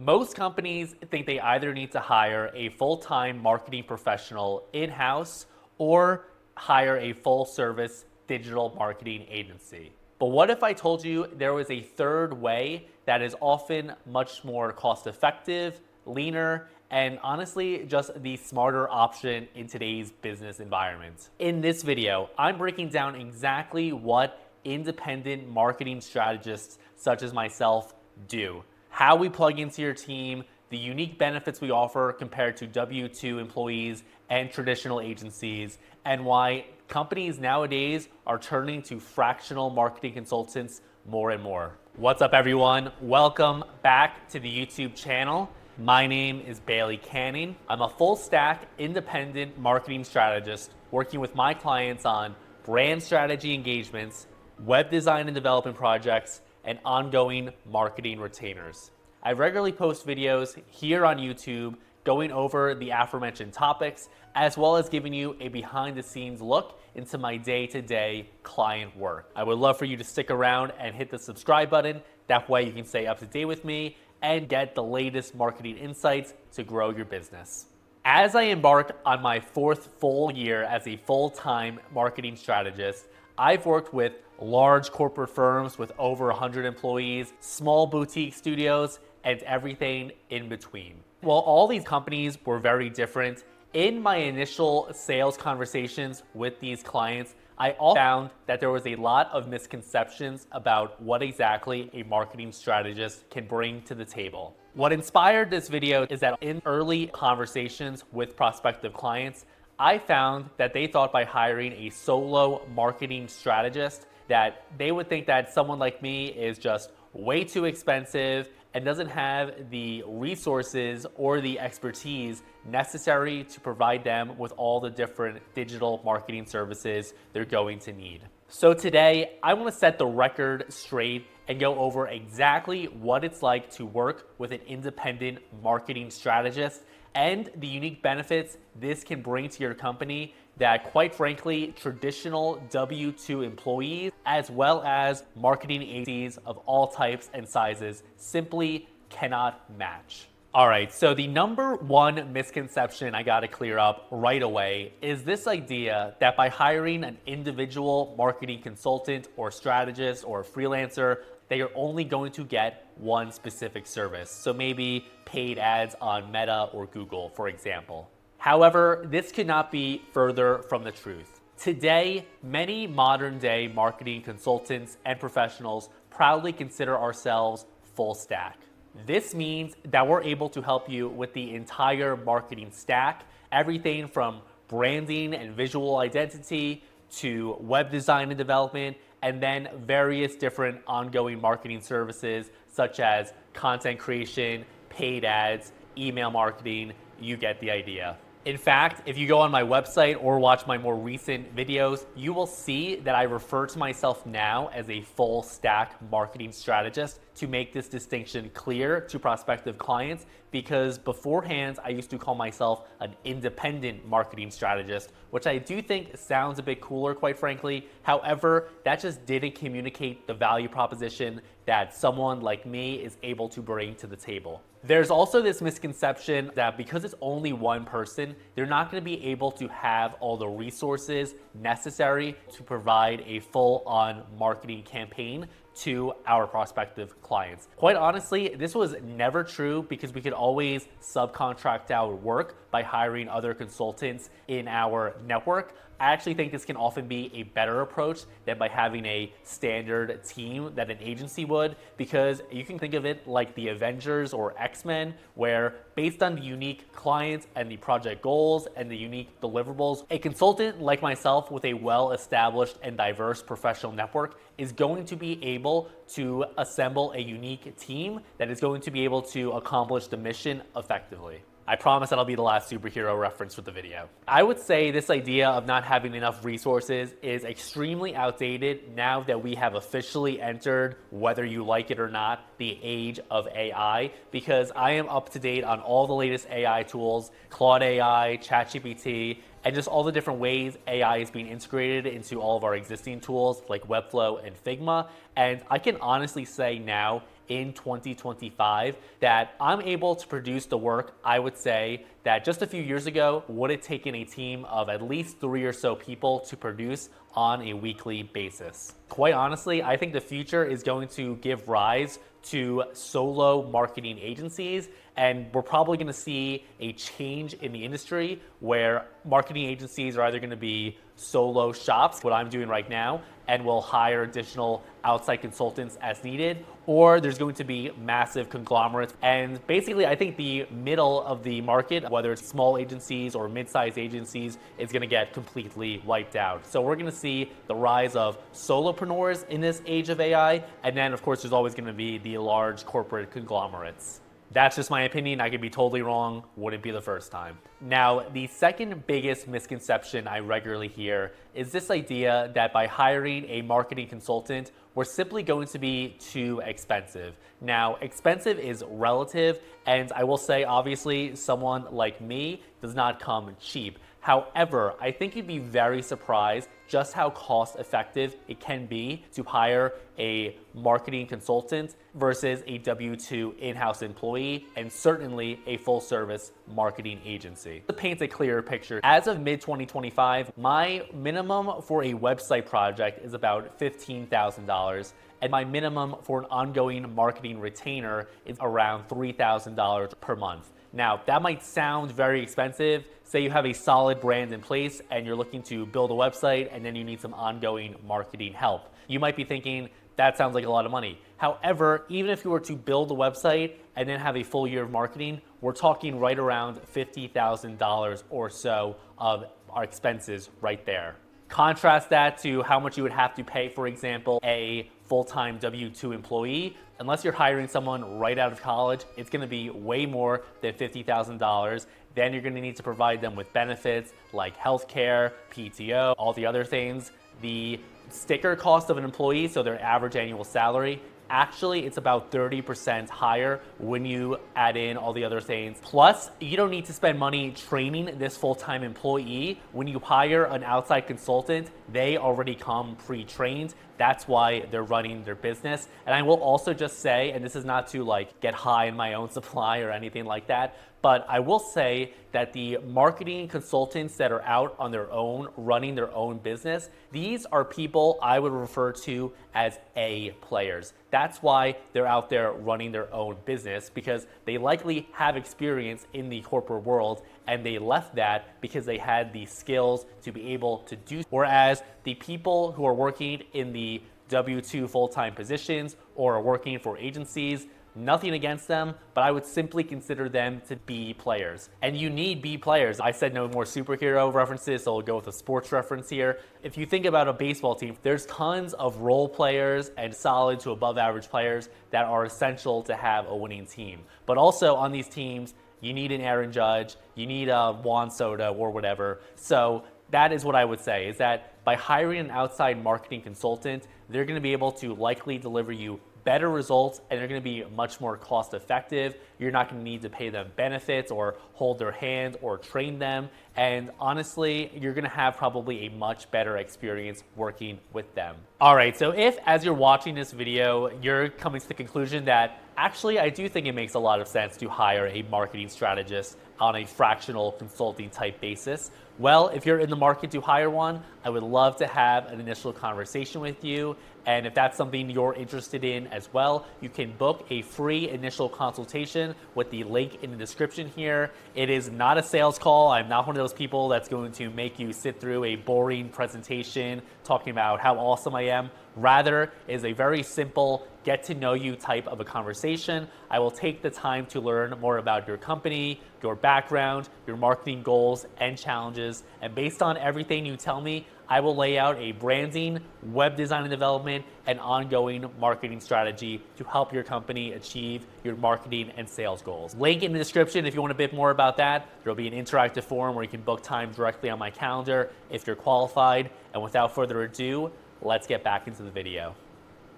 Most companies think they either need to hire a full-time marketing professional in-house or hire a full-service digital marketing agency. But what if I told you there was a third way that is often much more cost-effective, leaner, and honestly just the smarter option in today's business environment? In this video, I'm breaking down exactly what independent marketing strategists such as myself do, how we plug into your team, the unique benefits we offer compared to W-2 employees and traditional agencies, and why companies nowadays are turning to fractional marketing consultants more and more. What's up, everyone? Welcome back to the YouTube channel. My name is Bailey Canning. I'm a full stack independent marketing strategist working with my clients on brand strategy engagements, web design and development projects, and ongoing marketing retainers. I regularly post videos here on YouTube going over the aforementioned topics, as well as giving you a behind the scenes look into my day-to-day client work. I would love for you to stick around and hit the subscribe button. That way you can stay up to date with me and get the latest marketing insights to grow your business. As I embark on my fourth full year as a full-time marketing strategist, I've worked with large corporate firms with over 100 employees, small boutique studios, and everything in between. While all these companies were very different, in my initial sales conversations with these clients, I also found that there was a lot of misconceptions about what exactly a marketing strategist can bring to the table. What inspired this video is that in early conversations with prospective clients, I found that they thought by hiring a solo marketing strategist that they would think that someone like me is just way too expensive and doesn't have the resources or the expertise necessary to provide them with all the different digital marketing services they're going to need. So today, I want to set the record straight and go over exactly what it's like to work with an independent marketing strategist and the unique benefits this can bring to your company that, quite frankly, traditional W-2 employees, as well as marketing agencies of all types and sizes, simply cannot match. All right, so the number one misconception I gotta clear up right away is this idea that by hiring an individual marketing consultant or strategist or freelancer, that you're only going to get one specific service. So maybe paid ads on Meta or Google, for example. However, this could not be further from the truth. Today, many modern day marketing consultants and professionals proudly consider ourselves full stack. This means that we're able to help you with the entire marketing stack, everything from branding and visual identity to web design and development, and then various different ongoing marketing services such as content creation, paid ads, email marketing. You get the idea. In fact, if you go on my website or watch my more recent videos, you will see that I refer to myself now as a full stack marketing strategist to make this distinction clear to prospective clients, because beforehand I used to call myself an independent marketing strategist, which I do think sounds a bit cooler, quite frankly. However, that just didn't communicate the value proposition that someone like me is able to bring to the table. There's also this misconception that because it's only one person, they're not going to be able to have all the resources necessary to provide a full-on marketing campaign to our prospective clients. Quite honestly, this was never true because we could always subcontract our work by hiring other consultants in our network. I actually think this can often be a better approach than by having a standard team that an agency would, because you can think of it like the Avengers or X-Men, where based on the unique clients and the project goals and the unique deliverables, a consultant like myself with a well-established and diverse professional network is going to be able to assemble a unique team that is going to be able to accomplish the mission effectively. I promise that'll be the last superhero reference for the video. I would say this idea of not having enough resources is extremely outdated now that we have officially entered, whether you like it or not, the age of AI, because I am up to date on all the latest AI tools, Claude AI, ChatGPT, and just all the different ways AI is being integrated into all of our existing tools like Webflow and Figma. And I can honestly say now, in 2025 that I'm able to produce the work, I would say, that just a few years ago would have taken a team of at least 3 or so people to produce on a weekly basis. Quite honestly, I think the future is going to give rise to solo marketing agencies, and we're probably going to see a change in the industry where marketing agencies are either going to be solo shops, what I'm doing right now, and will hire additional outside consultants as needed, or there's going to be massive conglomerates. And basically, I think the middle of the market, whether it's small agencies or mid-sized agencies, is going to get completely wiped out. So we're going to see the rise of solopreneurs in this age of AI, and then of course there's always going to be the large corporate conglomerates. That's just my opinion. I could be totally wrong. Wouldn't be the first time. Now, the second biggest misconception I regularly hear is this idea that by hiring a marketing consultant, we're simply going to be too expensive. Now, expensive is relative, and I will say, obviously, someone like me does not come cheap. However, I think you'd be very surprised just how cost effective it can be to hire a marketing consultant versus a W-2 in-house employee, and certainly a full service marketing agency. To paint a clearer picture, as of mid-2025, my minimum for a website project is about $15,000, and my minimum for an ongoing marketing retainer is around $3,000 per month. Now, that might sound very expensive. Say you have a solid brand in place and you're looking to build a website and then you need some ongoing marketing help. You might be thinking, that sounds like a lot of money. However, even if you were to build a website and then have a full year of marketing, we're talking right around $50,000 or so of our expenses right there. Contrast that to how much you would have to pay, for example, a full-time W-2 employee. Unless you're hiring someone right out of college, it's going to be way more than $50,000. Then you're going to need to provide them with benefits like healthcare, PTO, all the other things. The sticker cost of an employee, so their average annual salary, actually it's about 30% higher when you add in all the other things. Plus, you don't need to spend money training this full-time employee. When you hire an outside consultant, they already come pre-trained. That's why they're running their business. And I will also just say, and this is not to like get high in my own supply or anything like that, but I will say that the marketing consultants that are out on their own, running their own business, these are people I would refer to as A players. That's why they're out there running their own business, because they likely have experience in the corporate world and they left that because they had the skills to be able to do. Whereas the people who are working in the W-2 full-time positions or are working for agencies, nothing against them, but I would simply consider them to be players. And you need B players. I said no more superhero references, so I'll go with a sports reference here. If you think about a baseball team, there's tons of role players and solid to above average players that are essential to have a winning team. But also on these teams, you need an Aaron Judge, you need a Juan Soto or whatever. So that is what I would say, is that by hiring an outside marketing consultant, they're going to be able to likely deliver you better results, and they're going to be much more cost effective. You're not going to need to pay them benefits or hold their hand or train them. And honestly, you're going to have probably a much better experience working with them. All right, so if as you're watching this video, you're coming to the conclusion that actually I do think it makes a lot of sense to hire a marketing strategist on a fractional consulting type basis, well, if you're in the market to hire one, I would love to have an initial conversation with you. And if that's something you're interested in as well, you can book a free initial consultation with the link in the description here. It is not a sales call. I'm not one of those people that's going to make you sit through a boring presentation talking about how awesome I am. Rather, it is a very simple get to know you type of a conversation. I will take the time to learn more about your company, your background, your marketing goals and challenges. And based on everything you tell me, I will lay out a branding, web design and development, and ongoing marketing strategy to help your company achieve your marketing and sales goals. Link in the description if you want a bit more about that. There'll be an interactive forum where you can book time directly on my calendar if you're qualified. And without further ado, let's get back into the video.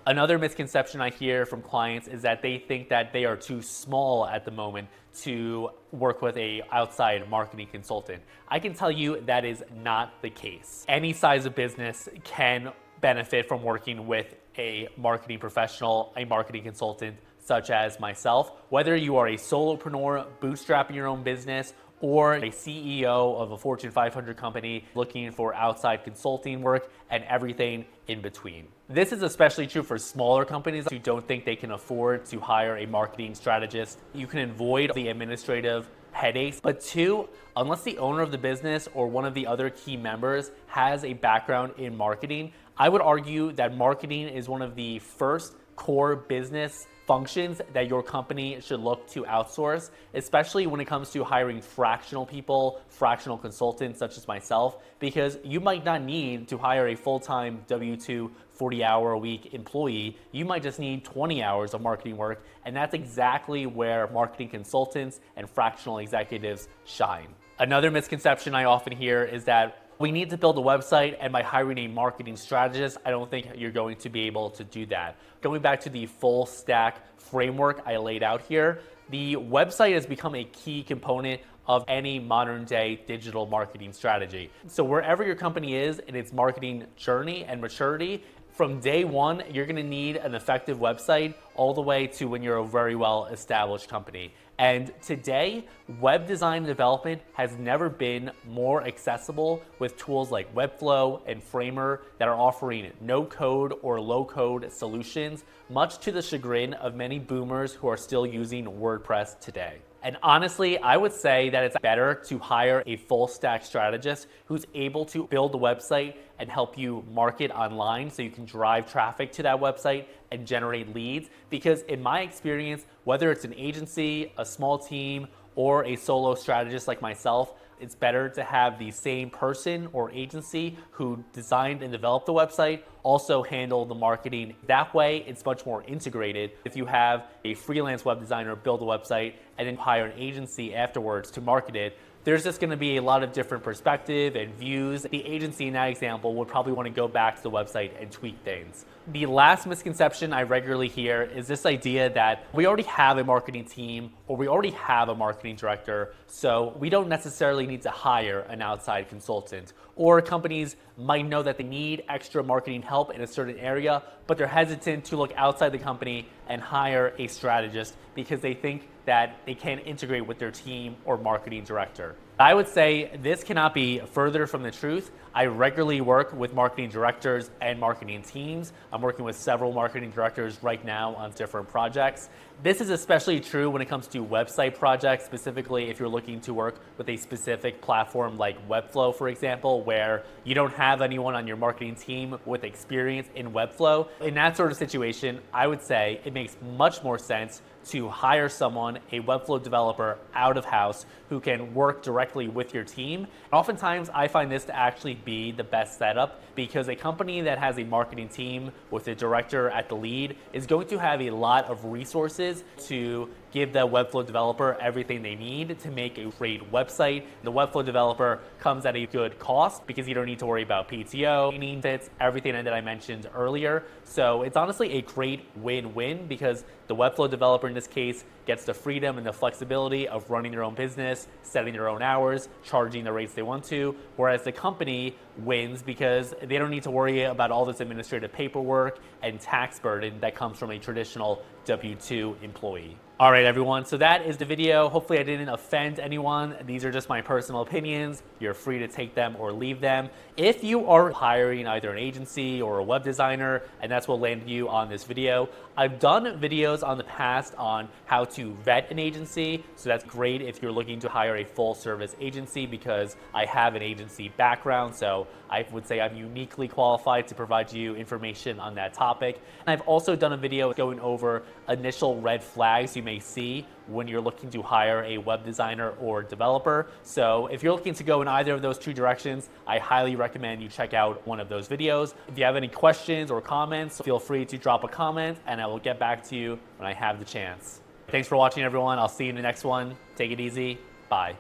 Another misconception I hear from clients is that they think that they are too small at the moment to work with an outside marketing consultant. I can tell you that is not the case. Any size of business can benefit from working with a marketing professional, a marketing consultant, such as myself, whether you are a solopreneur bootstrapping your own business or a CEO of a Fortune 500 company looking for outside consulting work and everything in between. This is especially true for smaller companies who don't think they can afford to hire a marketing strategist. You can avoid the administrative headaches. But two, unless the owner of the business or one of the other key members has a background in marketing, I would argue that marketing is one of the first core business functions that your company should look to outsource, especially when it comes to hiring fractional people, fractional consultants such as myself, because you might not need to hire a full-time W-2 40-hour-a-week employee. You might just need 20 hours of marketing work, and that's exactly where marketing consultants and fractional executives shine. Another misconception I often hear is that we need to build a website, and by hiring a marketing strategist, I don't think you're going to be able to do that. Going back to the full stack framework I laid out here, the website has become a key component of any modern day digital marketing strategy. So wherever your company is in its marketing journey and maturity, from day one, you're gonna need an effective website all the way to when you're a very well established company. And today, web design and development has never been more accessible with tools like Webflow and Framer that are offering no code or low code solutions, much to the chagrin of many boomers who are still using WordPress today. And honestly, I would say that it's better to hire a full stack strategist who's able to build the website and help you market online so you can drive traffic to that website and generate leads. Because in my experience, whether it's an agency, a small team, or a solo strategist like myself, it's better to have the same person or agency who designed and developed the website also handle the marketing. That way, it's much more integrated. If you have a freelance web designer build a website and then hire an agency afterwards to market it, there's just going to be a lot of different perspective and views. The agency in that example would probably want to go back to the website and tweak things. The last misconception I regularly hear is this idea that we already have a marketing team or we already have a marketing director, so we don't necessarily need to hire an outside consultant. Or companies might know that they need extra marketing help in a certain area, but they're hesitant to look outside the company and hire a strategist because they think that they can't integrate with their team or marketing director. I would say this cannot be further from the truth. I regularly work with marketing directors and marketing teams. I'm working with several marketing directors right now on different projects. This is especially true when it comes to website projects, specifically if you're looking to work with a specific platform like Webflow, for example, where you don't have anyone on your marketing team with experience in Webflow. In that sort of situation, I would say it makes much more sense to hire someone, a Webflow developer out of house who can work directly with your team. Oftentimes, I find this to actually be the best setup because a company that has a marketing team with a director at the lead is going to have a lot of resources to give the Webflow developer everything they need to make a great website. The Webflow developer comes at a good cost because you don't need to worry about PTO, training fits, everything that I mentioned earlier. So it's honestly a great win-win because the Webflow developer in this case gets the freedom and the flexibility of running their own business, setting their own hours, charging the rates they want to, whereas the company wins because they don't need to worry about all this administrative paperwork and tax burden that comes from a traditional W-2 employee. All right, everyone, so that is the video. Hopefully I didn't offend anyone. These are just my personal opinions. You're free to take them or leave them. If you are hiring either an agency or a web designer, and that's what landed you on this video, I've done videos on the past on how to vet an agency. So that's great if you're looking to hire a full service agency because I have an agency background. So I would say I'm uniquely qualified to provide you information on that topic. And I've also done a video going over initial red flags you may see when you're looking to hire a web designer or developer. So if you're looking to go in either of those two directions, I highly recommend you check out one of those videos. If you have any questions or comments, feel free to drop a comment and I will get back to you when I have the chance. Thanks for watching, everyone. I'll see you in the next one. Take it easy. Bye.